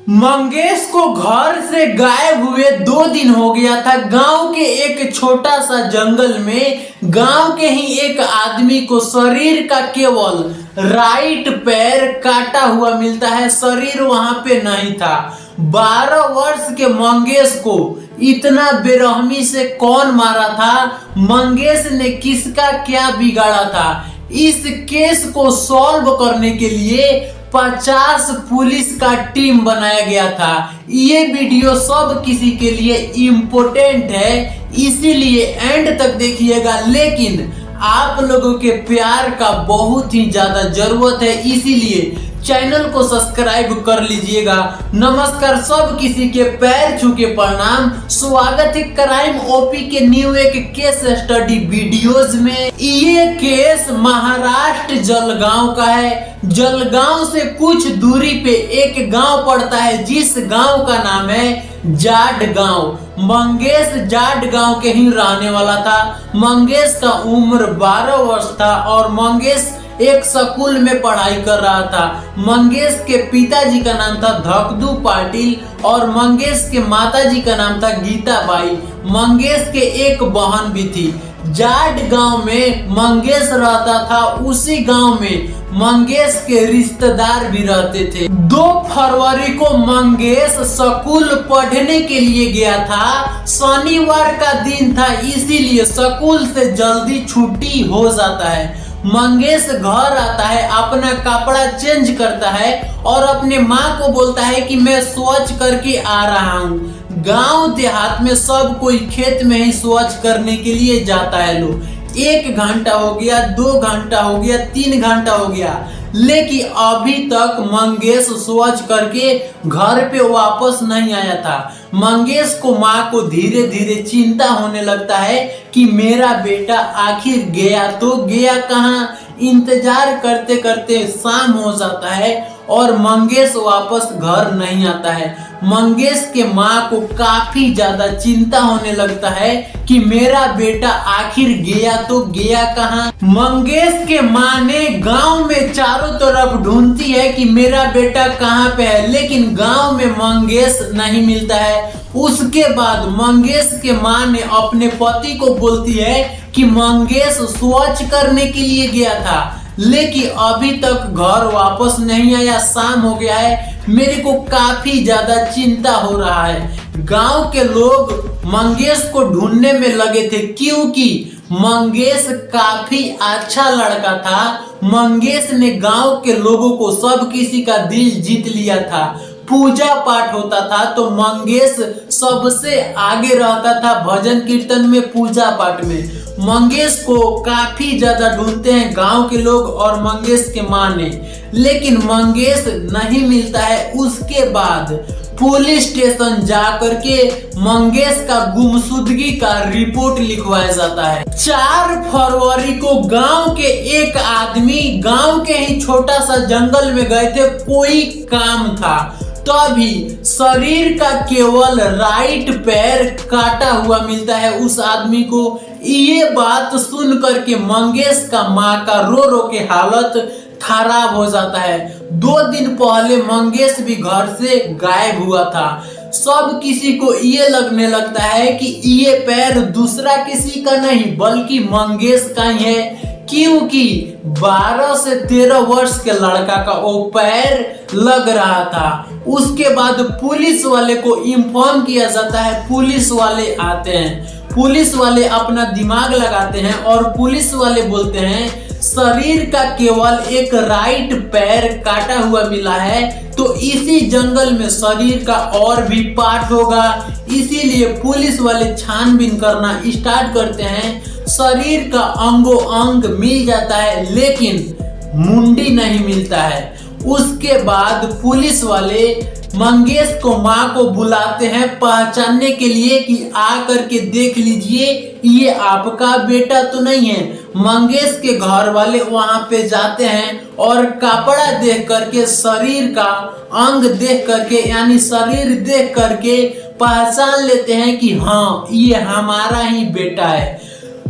मंगेश को घर से गायब हुए 2 दिन हो गया था। गांव के एक छोटा सा जंगल में गांव के ही एक आदमी को शरीर का केवल राइट पैर काटा हुआ मिलता है, शरीर वहां पे नहीं था। 12 वर्ष के मंगेश को इतना बेरहमी से कौन मारा था? मंगेश ने किसका क्या बिगाड़ा था? इस केस को सॉल्व करने के लिए 50 पुलिस का टीम बनाया गया था। ये वीडियो सब किसी के लिए इम्पोर्टेंट है, इसीलिए एंड तक देखिएगा। लेकिन आप लोगों के प्यार का बहुत ही ज्यादा जरूरत है, इसीलिए चैनल को सब्सक्राइब कर लीजिएगा। नमस्कार, सब किसी के पैर छू के प्रणाम। स्वागत है क्राइम ओपी के न्यू एक केस स्टडी वीडियोस में। ये केस महाराष्ट्र जलगांव का है। जलगांव से कुछ दूरी पे एक गांव पड़ता है, जिस गांव का नाम है जाट गांव। मंगेश जाट गांव के ही रहने वाला था। मंगेश का उम्र 12 वर्ष था और मंगेश एक स्कूल में पढ़ाई कर रहा था। मंगेश के पिताजी का नाम था धकदू पाटिल और मंगेश के माताजी का नाम था गीता बाई। मंगेश के एक बहन भी थी। जाट गांव में मंगेश रहता था, उसी गांव में मंगेश के रिश्तेदार भी रहते थे। 2 फरवरी को मंगेश स्कूल पढ़ने के लिए गया था। शनिवार का दिन था, इसीलिए स्कूल से जल्दी छुट्टी हो जाता है। मंगेश घर आता है, अपना कपड़ा चेंज करता है और अपने माँ को बोलता है कि मैं स्वच्छ करके आ रहा हूँ। गांव देहात में सब कोई खेत में ही स्वच्छ करने के लिए जाता है। लोग 1 घंटा हो गया, 2 घंटा हो गया, 3 घंटा हो गया, लेकिन अभी तक मंगेश स्वच्छ करके घर पे वापस नहीं आया था। मंगेश को माँ को धीरे धीरे चिंता होने लगता है कि मेरा बेटा आखिर गया तो गया कहाँ। इंतजार करते करते शाम हो जाता है और मंगेश वापस घर नहीं आता है। मंगेश के माँ को काफी ज्यादा चिंता होने लगता है कि मेरा बेटा आखिर गया तो गया कहाँ। मंगेश के माँ ने गांव में चारों तरफ ढूंढती है कि मेरा बेटा कहाँ पे है, लेकिन गांव में मंगेश नहीं मिलता है। उसके बाद मंगेश के माँ ने अपने पति को बोलती है कि मंगेश स्वच्छ करने के लिए गया था, लेकिन अभी तक घर वापस नहीं आया। शाम हो गया है, मेरे को काफी ज्यादा चिंता हो रहा है। गांव के लोग मंगेश को ढूंढने में लगे थे, क्योंकि मंगेश काफी अच्छा लड़का था। मंगेश ने गांव के लोगों को सब किसी का दिल जीत लिया था। पूजा पाठ होता था तो मंगेश सबसे आगे रहता था, भजन कीर्तन में, पूजा पाठ में। मंगेश को काफी ज्यादा ढूंढते हैं गांव के लोग और मंगेश के माँ ने, लेकिन मंगेश नहीं मिलता है। उसके बाद पुलिस स्टेशन जा करके मंगेश का गुमशुदगी का रिपोर्ट लिखवाया जाता है। 4 फरवरी को गांव के एक आदमी गांव के ही छोटा सा जंगल में गए थे, कोई काम था, तभी शरीर का केवल राइट पैर काटा हुआ मिलता है उस आदमी को। ये बात सुन करके मंगेश का माँ का रो रो के हालत खराब हो जाता है। 2 दिन पहले मंगेश भी घर से गायब हुआ था। सब किसी को ये लगने लगता है कि ये पैर दूसरा किसी का नहीं बल्कि मंगेश का ही है, क्योंकि 12 से 13 वर्ष के लड़का का वो पैर लग रहा था। उसके बाद पुलिस वाले को इन्फॉर्म किया जाता है। पुलिस वाले आते हैं, पुलिस वाले अपना दिमाग लगाते हैं और पुलिस वाले बोलते हैं शरीर का केवल एक राइट पैर काटा हुआ मिला है, तो इसी जंगल में शरीर का और भी पार्ट होगा। इसीलिए पुलिस वाले छानबीन करना स्टार्ट करते हैं। शरीर का अंगों अंग मिल जाता है, लेकिन मुंडी नहीं मिलता है। उसके बाद पुलिस वाले मंगेश को माँ को बुलाते हैं पहचानने के लिए कि आ करके देख लीजिए ये आपका बेटा तो नहीं है। मंगेश के घर वाले वहां पे जाते हैं और कपड़ा देख करके, शरीर का अंग देख करके, यानी शरीर देख करके पहचान लेते हैं कि हाँ ये हमारा ही बेटा है।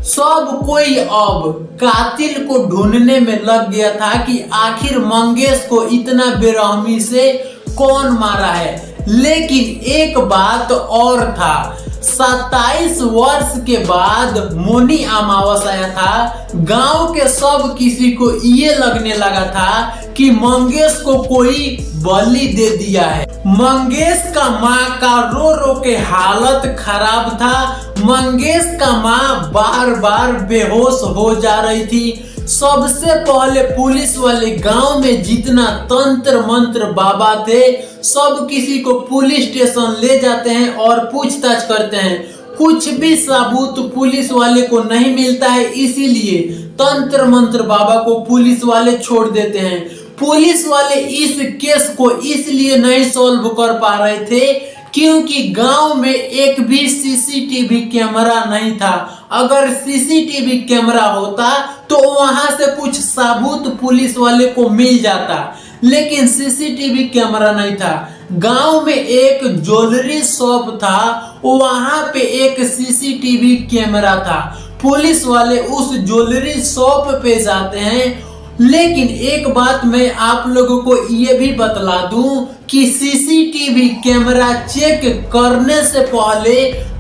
सब कोई अब कातिल को ढूंढने में लग गया था कि आखिर मंगेश को इतना बेरहमी से कौन मारा है। लेकिन एक बात और था, 27 वर्ष के बाद मौनी अमावस आया था। गांव के सब किसी को ये लगने लगा था कि मंगेश को कोई बलि दे दिया है। मंगेश का माँ का रो रो के हालत खराब था। मंगेश का माँ बार बार बेहोश हो जा रही थी। सबसे पहले पुलिस वाले गांव में जितना तंत्र मंत्र बाबा थे, सब किसी को पुलिस स्टेशन ले जाते हैं और पूछताछ करते हैं। कुछ भी सबूत पुलिस वाले को नहीं मिलता है, इसीलिए तंत्र मंत्र बाबा को पुलिस वाले छोड़ देते हैं। पुलिस वाले इस केस को इसलिए नहीं सॉल्व कर पा रहे थे क्योंकि गांव में एक भी सीसीटीवी कैमरा नहीं था। अगर सीसीटीवी कैमरा होता तो वहां से कुछ सबूत पुलिस वाले को मिल जाता, लेकिन सीसीटीवी कैमरा नहीं था। गांव में एक ज्वेलरी शॉप था, वहां पे एक सीसीटीवी कैमरा था। पुलिस वाले उस ज्वेलरी शॉप पे जाते हैं, लेकिन एक बात मैं आप लोगों को ये भी बतला दूं कि सीसीटीवी कैमरा चेक करने से पहले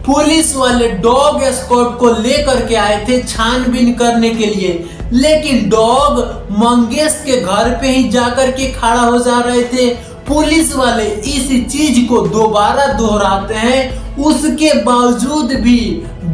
पुलिस वाले डॉग स्क्वाड को लेकर के आए थे छानबीन करने के लिए, लेकिन डॉग मंगेश के घर पे ही जाकर के खड़ा हो जा रहे थे। पुलिस वाले इस चीज को दोबारा दोहराते हैं, उसके बावजूद भी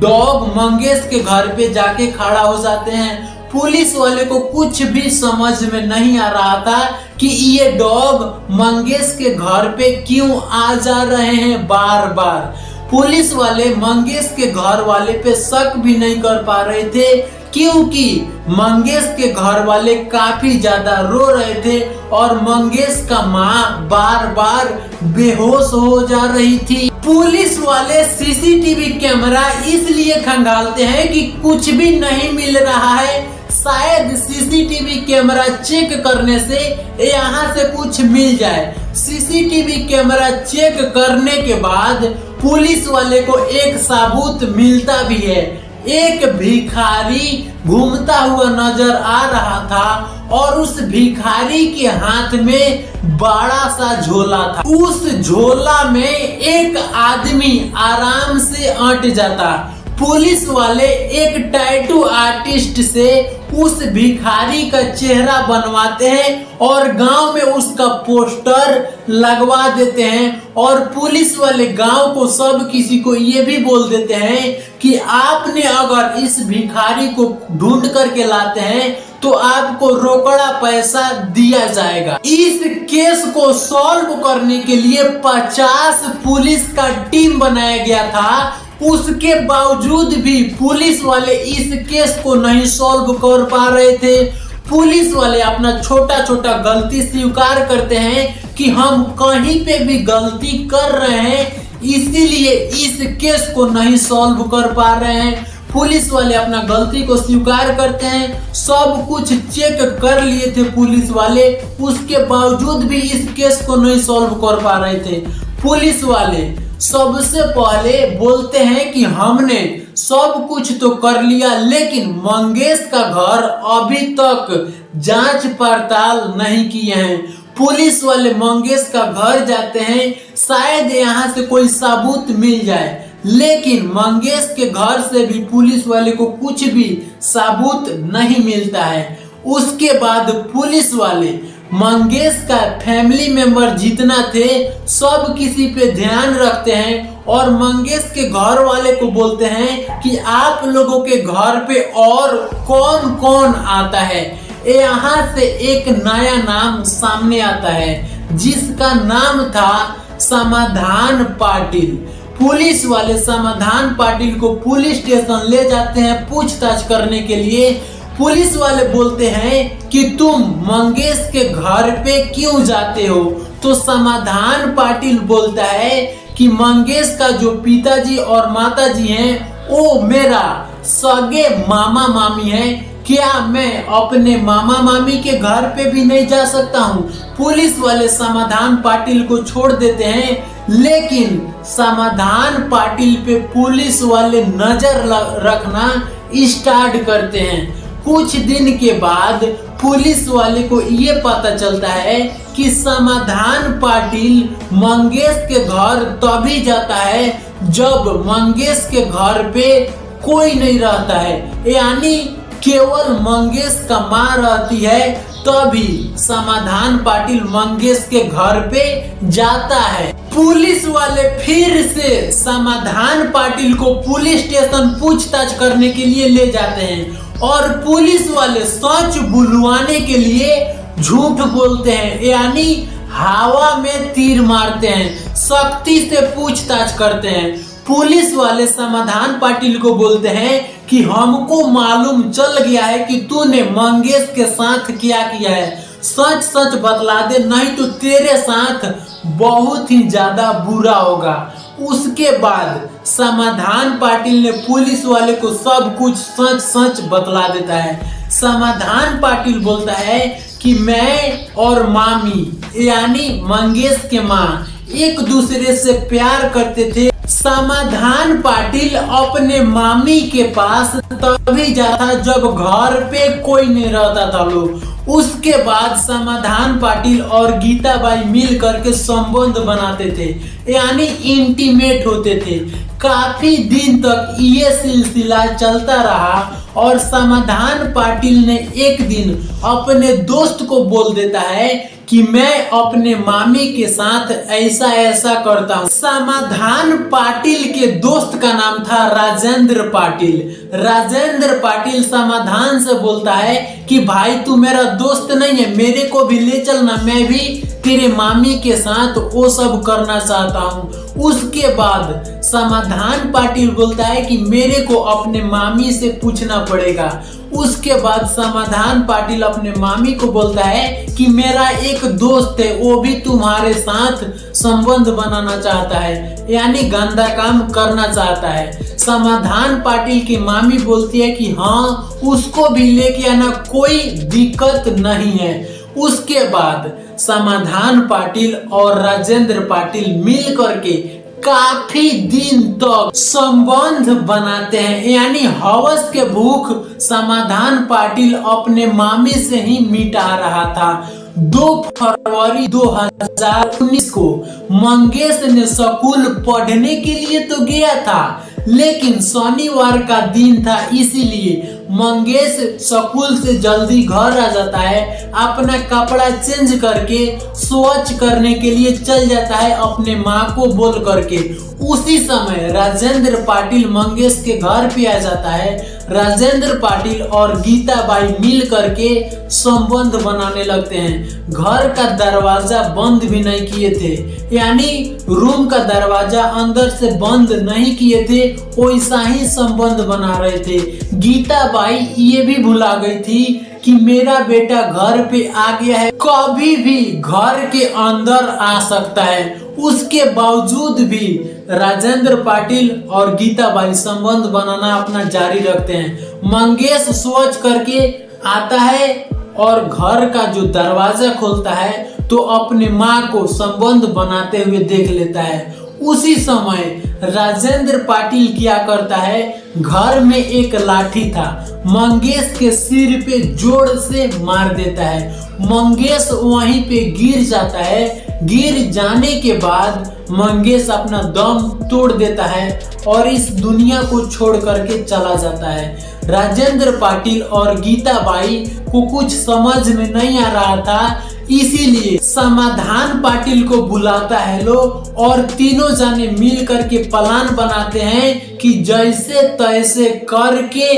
डॉग मंगेश के घर पे जाके खड़ा हो जाते हैं। पुलिस वाले को कुछ भी समझ में नहीं आ रहा था कि ये डॉग मंगेश के घर पे क्यों आ जा रहे हैं बार बार। पुलिस वाले मंगेश के घर वाले पे शक भी नहीं कर पा रहे थे क्योंकि मंगेश के घर वाले काफी ज्यादा रो रहे थे और मंगेश का माँ बार बार बेहोश हो जा रही थी। पुलिस वाले सीसीटीवी कैमरा इसलिए खंगालते हैं कि कुछ भी नहीं मिल रहा है, शायद सीसीटीवी कैमरा चेक करने से यहाँ से कुछ मिल जाए। सीसीटीवी कैमरा चेक करने के बाद पुलिस वाले को एक सबूत मिलता भी है। एक भिखारी घूमता हुआ नजर आ रहा था और उस भिखारी के हाथ में बड़ा सा झोला था। उस झोला में एक आदमी आराम से अट जाता। पुलिस वाले एक टैटू आर्टिस्ट से उस भिखारी का चेहरा बनवाते हैं और गांव में उसका पोस्टर लगवा देते हैं और पुलिस वाले गांव को सब किसी को ये भी बोल देते हैं कि आपने अगर इस भिखारी को ढूंढ करके लाते हैं तो आपको रोकड़ा पैसा दिया जाएगा। इस केस को सॉल्व करने के लिए 50 पुलिस का टीम बनाया गया था। उसके बावजूद भी पुलिस वाले इस केस को नहीं सॉल्व कर पा रहे थे। पुलिस वाले अपना छोटा छोटा गलती स्वीकार करते हैं कि हम कहीं पे भी गलती कर रहे हैं, इसीलिए इस केस को नहीं सॉल्व कर पा रहे हैं। पुलिस वाले अपना गलती को स्वीकार करते हैं, सब कुछ चेक कर लिए थे पुलिस वाले, उसके बावजूद भी इस केस को नहीं सॉल्व कर पा रहे थे। पुलिस वाले सबसे पहले बोलते हैं कि हमने सब कुछ तो कर लिया, लेकिन मंगेश का घर अभी तक जांच पड़ताल नहीं किए हैं। पुलिस वाले मंगेश का घर जाते हैं, शायद यहाँ से कोई सबूत मिल जाए, लेकिन मंगेश के घर से भी पुलिस वाले को कुछ भी सबूत नहीं मिलता है। उसके बाद पुलिस वाले मंगेश का फैमिली मेंबर जितना थे सब किसी पे ध्यान रखते हैं और मंगेश के घर वाले को बोलते हैं कि आप लोगों के घर पे और कौन कौन आता है। यहाँ से एक नया नाम सामने आता है जिसका नाम था समाधान पाटिल। पुलिस वाले समाधान पाटिल को पुलिस स्टेशन ले जाते हैं पूछताछ करने के लिए। पुलिस वाले बोलते हैं कि तुम मंगेश के घर पे क्यों जाते हो, तो समाधान पाटिल बोलता है कि मंगेश का जो पिताजी और माताजी हैं वो मेरा सगे मामा मामी है, क्या मैं अपने मामा मामी के घर पे भी नहीं जा सकता हूँ। पुलिस वाले समाधान पाटिल को छोड़ देते हैं, लेकिन समाधान पाटिल पे पुलिस वाले नजर रखना स्टार्ट करते हैं। कुछ दिन के बाद पुलिस वाले को ये पता चलता है कि समाधान पाटिल मंगेश के घर तभी जाता है जब मंगेश के घर पे कोई नहीं रहता है, यानी केवल मंगेश का माँ रहती है, तभी समाधान पाटिल मंगेश के घर पे जाता है। पुलिस वाले फिर से समाधान पाटिल को पुलिस स्टेशन पूछताछ करने के लिए ले जाते हैं और पुलिस वाले सच बुलवाने के लिए झूठ बोलते हैं, यानी हवा में तीर मारते हैं, सख्ती से पूछताछ करते हैं। पुलिस वाले समाधान पाटिल को बोलते हैं कि हमको मालूम चल गया है कि तूने मंगेश के साथ क्या किया है, सच सच बतला दे, नहीं तो तेरे साथ बहुत ही ज्यादा बुरा होगा। उसके बाद समाधान पाटिल ने पुलिस वाले को सब कुछ सच सच बतला देता है। समाधान पाटिल बोलता है कि मैं और मामी यानी मंगेश के माँ एक दूसरे से प्यार करते थे। समाधान पाटिल अपने मामी के पास तभी जाता जब घर पे कोई नहीं रहता था लोग। उसके बाद समाधान पाटिल और गीताबाई मिल करके संबंध बनाते थे, यानी इंटीमेट होते थे। काफी दिन तक ये सिलसिला चलता रहा और समाधान पाटिल ने एक दिन अपने दोस्त को बोल देता है कि मैं अपने मामी के साथ ऐसा ऐसा करता हूँ। समाधान पाटिल के दोस्त का नाम था राजेंद्र पाटिल। राजेंद्र पाटिल समाधान से बोलता है कि भाई तू मेरा दोस्त नहीं है, मेरे को भी ले चलना, मैं भी तेरे मामी के साथ वो सब करना चाहता हूँ। उसके बाद समाधान पाटिल बोलता है कि मेरे को अपने मामी से पूछना पड़ेगा। उसके बाद समाधान पाटिल अपने मामी को बोलता है कि मेरा एक दोस्त है, वो भी तुम्हारे साथ संबंध बनाना चाहता है, यानी गंदा काम करना चाहता है। समाधान पाटिल की मामी बोलती है कि हाँ उसको भी लेके आना, कोई दिक्कत नहीं है। उसके बाद समाधान पाटिल और राजेंद्र पाटिल मिल करके काफी दिन तक संबंध बनाते हैं, यानी हवस के भूख समाधान पाटिल अपने मामी से ही मिटा रहा था। 2 फरवरी 2019 को मंगेश ने स्कूल पढ़ने के लिए तो गया था, लेकिन शनिवार का दिन था, इसीलिए मंगेश स्कूल से जल्दी घर आ जाता है। अपना कपड़ा चेंज करके स्वच्छ करने के लिए चल जाता है अपने माँ को बोल करके। उसी समय राजेंद्र पाटिल मंगेश के घर पे आ जाता है। राजेंद्र पाटिल और गीताबाई मिल करके संबंध बनाने लगते हैं। घर का दरवाजा बंद भी नहीं किए थे, यानी रूम का दरवाजा अंदर से बंद नहीं किए थे, वैसा ही संबंध बना रहे थे। गीताबाई ये भी भुला गई थी कि मेरा बेटा घर पे आ गया है, कभी भी घर के अंदर आ सकता है। उसके बावजूद भी राजेंद्र पाटिल और गीताबाई संबंध बनाना अपना जारी रखते हैं। मंगेश सोच करके आता है और घर का जो दरवाजा खोलता है तो अपने माँ को संबंध बनाते हुए देख लेता है। उसी समय राजेंद्र पाटिल क्या करता है, घर में एक लाठी था, मंगेश के सिर पे जोर से मार देता है। मंगेश वहीं पे गिर जाता है। गिर जाने के बाद मंगेश अपना दम तोड़ देता है और इस दुनिया को छोड़ करके चला जाता है। राजेंद्र पाटिल और गीताबाई को कुछ समझ में नहीं आ रहा था, इसीलिए समाधान पाटिल को बुलाता है लोग और तीनों जाने मिल करके प्लान बनाते हैं कि जैसे तैसे करके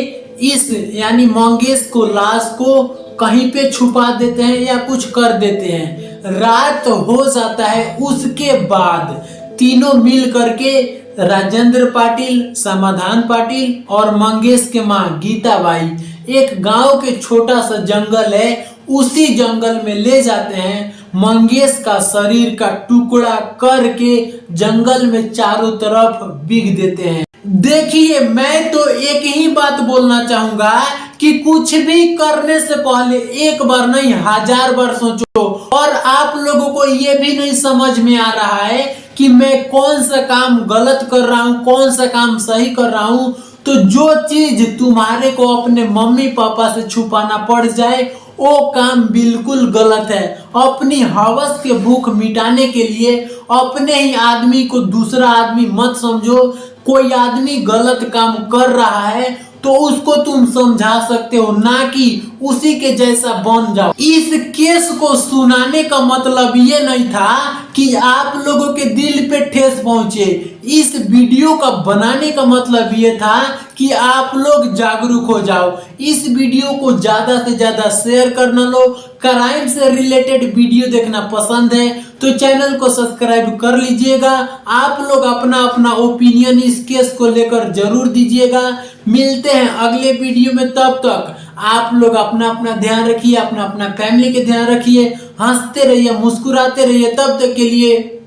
इस यानी मंगेश को लाश को कहीं पे छुपा देते हैं या कुछ कर देते हैं। रात हो जाता है। उसके बाद तीनों मिल करके राजेंद्र पाटिल, समाधान पाटिल और मंगेश के माँ गीताबाई एक गांव के छोटा सा जंगल है, उसी जंगल में ले जाते हैं। मंगेश का शरीर का टुकड़ा करके जंगल में चारों तरफ बिक देते हैं। देखिए, मैं तो एक ही बात बोलना चाहूंगा कि कुछ भी करने से पहले एक बार नहीं 1000 बार सोचो। और आप लोगों को ये भी नहीं समझ में आ रहा है कि मैं कौन सा काम गलत कर रहा हूँ, कौन सा काम सही कर रहा हूँ, तो जो चीज तुम्हारे को अपने मम्मी पापा से छुपाना पड़ जाए वो काम बिल्कुल गलत है। अपनी हवस के भूख मिटाने के लिए अपने ही आदमी को दूसरा आदमी मत समझो। कोई आदमी गलत काम कर रहा है तो उसको तुम समझा सकते हो, ना कि उसी के जैसा बन जाओ। इस केस को सुनाने का मतलब ये नहीं था कि आप लोगों के दिल पे ठेस पहुंचे। इस वीडियो का बनाने का मतलब ये था कि आप लोग जागरूक हो जाओ। इस वीडियो को ज्यादा से ज्यादा शेयर करना। लो क्राइम से रिलेटेड वीडियो देखना पसंद है तो चैनल को सब्सक्राइब कर लीजिएगा। आप लोग अपना अपना ओपिनियन इस केस को लेकर जरूर दीजिएगा। मिलते हैं अगले वीडियो में, तब तक आप लोग अपना अपना ध्यान रखिए, अपना अपना फैमिली के ध्यान रखिए, हंसते रहिए, मुस्कुराते रहिए। तब तक के लिए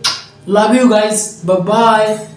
love you guys, bye bye.